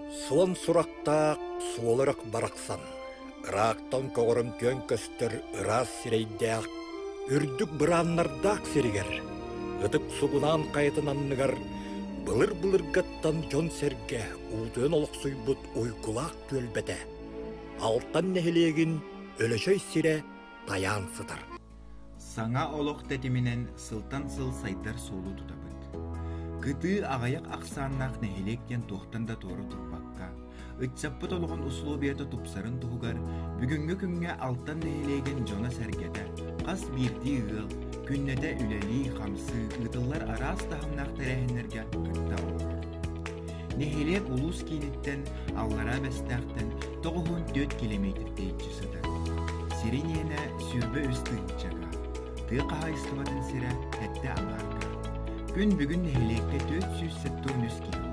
Суон сурактаак суоларак бараксан. Ыраактан когорун көн көстөр ырас сирейдяак. Үрдүк бырааннардаак сиригер. Ыдык сугунан кайтынанныгар. Былыр-былыргаттан жон серге уутуен олоксуйбут уйкулаак көлбете. Алтан нехилегин өлөшөй сире таян сытар. Саңа олох тетиминен сылтан сыл сайдар соолу тутабыт. Кыты агаяк аксааннаах нехилектен туохтан да тоору турбакка. Ытсаппыт олоҕун условията тупсарын туһугар, бүгүнгү күнгө алтан нехилеген жона сергете, кас биирти ыыл, күннете үлели, хамсы, ытыллар араас тахымнаах терэхиннерге кытта олор. Нехилек улус киниттен, аллара бестээхтен, 9-4 километр дейчи сытар. Сиринене сүрбө үстүнчага, тыга хайстыбатын сире тетте аңарга. Күн бүгүн нехилекке 470 километр.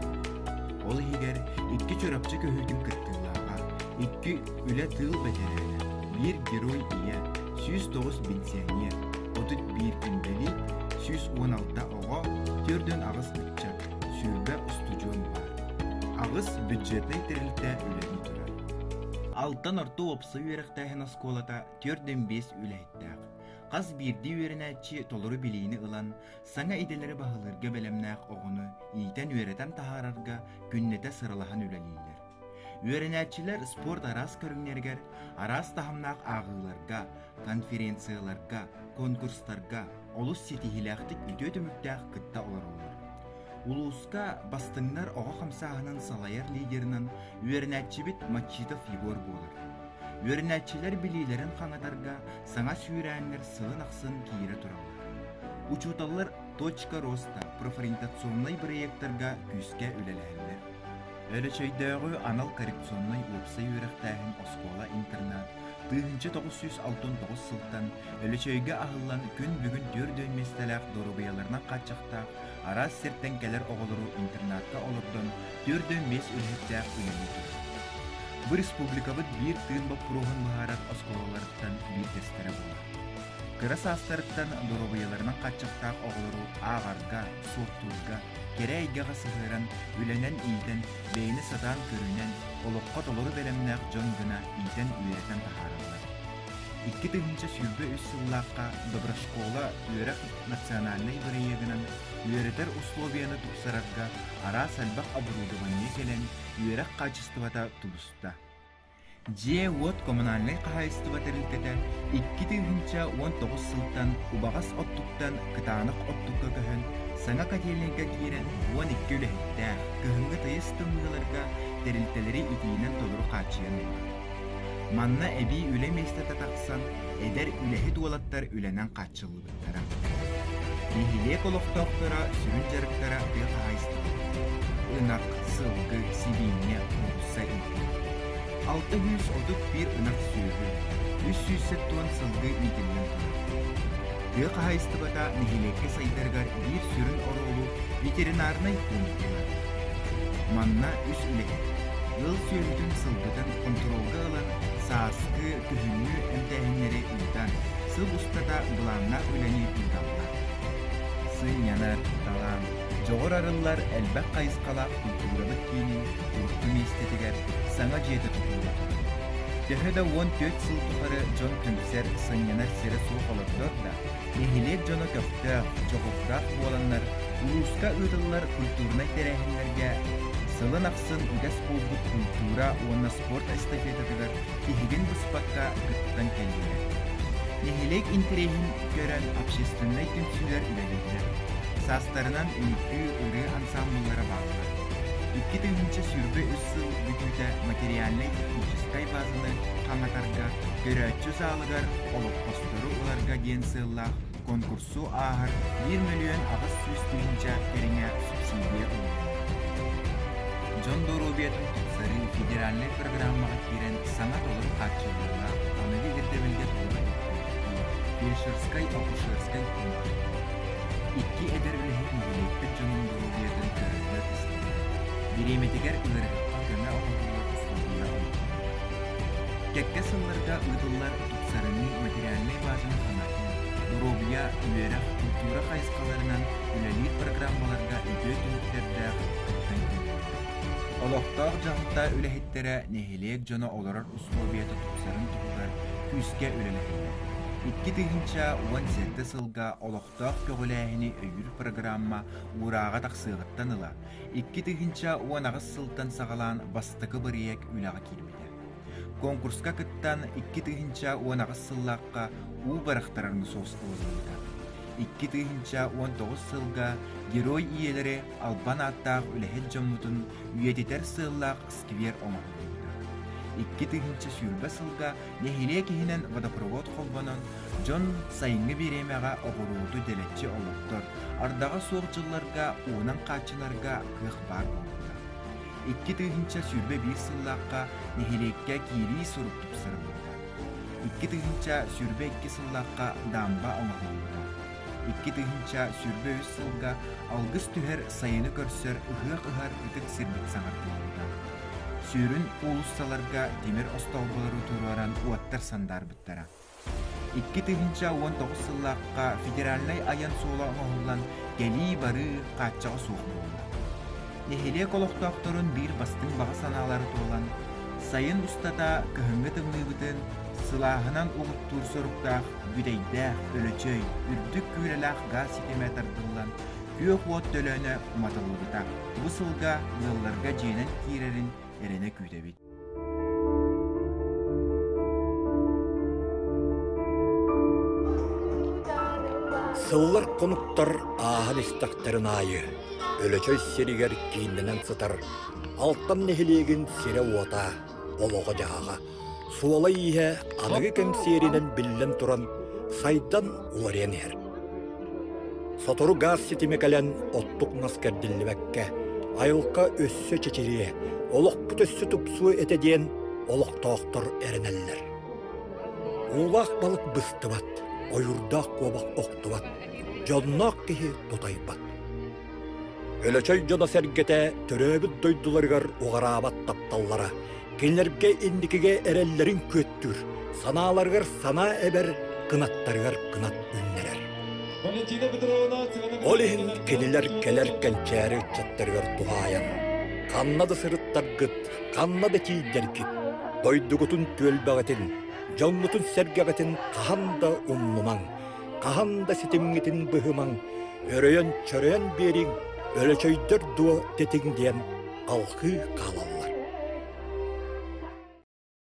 Ол егер 2 чорапчы көһүтүн кыттыылаага, 2 үле тыл бетерене, 1 герой ие, 109 пенсионер, 31 күнделик, 116 ого, 4 агыс ытчак, сүрбө устужон бар. Агыс бюджетный терилте үлени турар. Алтан орту опсы үйректәһен осколата 4-5 үләйттәк. Каз бирди үйренәчи толору билийни ылан, саңа иделери баһылырга белемнәк оғыны, ийтен үйретен тахарарга күннете сырылахан үләлилер. Үйренәчилер спорт арас көрүңнергер, арас тахымнак агыларга, конференцияларга, конкурстарга, олус сетихиләхтик үтө төмүктәк кытта олар олар. Улуска бастыңнар оға қамсағынан салайар лидерінен үйернәтчібіт Мачитов Егор болыр. Үйернәтчілер білейлерін қаңатарға саңа сүйрәнлер сылын ақсын кейірі тұралар. Учуталар точка роста профориентационный проекттарға күске үлеләлер. Өлөчөйдәғы анал коррекционный опсы үйрәқтәхін оскола интернат 1969 сылтан өлөчөйге ағылан күн бүгін 4 местеләк дорубияларына қатчақтақ арас сертенкелер оғылыру интернатқа олырдан 4-5 үлхеттәк үйені тұр. Бұл республикабыд бір тыын бап проғын бұхарат осколаларыттан бір тестері болар. Кырас астарыттан дорубияларына қатчақтақ оғылыру ағарға, соқтуырға, керейгеға сығыран, үленен ийтен, бейні сатан көрінен, олыққа толыру белемнәк жон гына ийтен үйретен тахаралар. 2 тыгынча сүрбе үс сыллаққа добрашкола үйрек национальный бірейегінен үйретер условияны тупсарарға ара сальбақ оборудованне келен үйрек качествата тубуста. Же вот коммунальный қағайыстыва тәрілкеті 2 тыгынча 19 сылтан убағас оттуктан кытанық оттукка көхін саңа кателенге киерен 12 үләхеттә көхінгі тайыстымығыларға тәрілтелері итиінен толыру қачыян бар. Манна әби үле местета тақсан, әдер үләхі дуалаттар үленен қатшылы бұттара. Нехилек олықтауқтара, сүрін жарықтара бұйық айыстығы. Үнақ, сылғы, сибине, ұлыса үлгі. 631 үнақ сүйігі, 300 туан сылғы итілген тұр. Бұйық айыстығыда нехилекке сайдарғар бір сүрін оролу ветеринарнай пунктылар. Манна үс үләхі. Ыл сүйілдің сылғыдан контролға алан сааскы күхінні әмтәхіннері үлдан, сыл ұстада бұланна үләне үлдалар. Сын янар, талан, жоғыр арылар әлбәк қайысқалақ культурабыт кейінен ұртты местетігер саңа жеті тұтылы. Төхеді 14 сыл тұқары жон түмсер сын янар сері суық олықдыр да, нехилек жоны көфті жоғықрақ боланлар, ұлысқа ұтылар культурнай тәрәхінлерге сылын ақсын үгәс болбут культура уонна спорт эстафетатыгар тихигин бұспаққа күттан кәлдері. Нехилек интерехин көрән общественный түмсүлер үлелегілер. Састарынан үлкі үрі ансамбллары бағылар. 2 тыгынча сүрбі үссыл бүтүті материальный техническай базыны қаңатарға көрәтчі залыгар олық постыру оларға ден сыллақ конкурсу ағыр 1 миллион ағыз сүз тыгынча кереңе субсидия ұлы. Жон Доробиятын тұтсары федеральный программаға керен саңа толыр қатшылығына аныге ердебілге толыр Фельдшерскай, акушерскай тұнар. 2 әдір үліхет мүгілетті Жон Доробиятын көрілер істеді. Береметігер үліріққа көмі ауылылар ұсталғыла ұлды. Кәкке сылларға ұйдылар тұтсарының материальный базының қанатын Доробия үйерек культура қайысқаларынан үләлер программаларға үйде түніктерді Oloqtaq jahta ülehittere nehilek jona olarar uslubiyata tupsarın tuğular küske ülelehine. 2017 sılga oloqtaq kögülehini öyür programma urağa taqsığıttan ıla. 2019 sıltan sağalan bastıkı bırıyek ülağı kilbide. Konkurska kıttan 2019 sıllaqqa u baraqtararını sos ılılıyda. 2019 sılga Geroy iyeleri Alban attaq ülehet jomutun üyetiter sığıllaq skver omağılıyda. 2000 sürbe sılga nehile kihinen vadaprovod kolbanan John sayıngı biremeğe oğurudu deletçi oluqtur. Ardağa soğukçılarga uğunan qaçınarga kıq bar bolda. 2000 sürbe bir sıllaqqa nehilekka kiri sorup tupsarılıyda. 2000 sürbe 2 sıllaqqa damba omağılıyda. 2000 sürbe 3 sılga algыс tüher sayını görsör ıhıq ıtık sirbit sanartılıyda. Sürün ulussalarga demir ostolbaları turuaran uattar sandar bittara. 2019 sıllaqqa federalnay ayan soğula oğullan geli barı qaçağı soğuk bolda. Nehile koloqtaqtorun bir bastın bağı sanaları tuğulan sayın ustada kıhıngı tımnıybıtın sılahınan uğuttur soruqtaq güdeydaq, ölöçöy, ürdük güyrelaq gaz siteme tartıllan kök uot dölöne umatıllıbıtaq. Bu sılga yıllarga jenen kirerin erene küydebit. Sıllar konuktar ahın istaktarın ayı. Ölöçöy seriger kiyindenen sıtar. Alttan nehilegin sere uota, oloğa jağa. Suala ihe anıgı kemserinin billen turan saydan uğrayan her. Sotoru gaz sitimi kalen ottuk nasker dillibekke. Ayılka össü çeçeriye, olok pütössü tupsu etediyen olok toğtur ereneller. Ulaq balık bıstıbat, oyurdaq kobak oktubat, jonnaq kihi tutaybat. Ölöçöy jona sergete töröbüt doydulargar uğarabat taptallara, kenlerge indikige erellerin köttür, sanalargar sana eber, kınattargar kınat ünneler. Olihin keniler kelerken çäri çattargar tuhayan. Kannadı sırıttar gıt, kannadı çiğder git. Doydugutun tölbağıtın, jonnutun sergağıtın kahanda unnuman, kahanda sitimgitin bıhıman, öröyen çöröyen berin, ölöçöydür dua tetin diyen alkı kalal.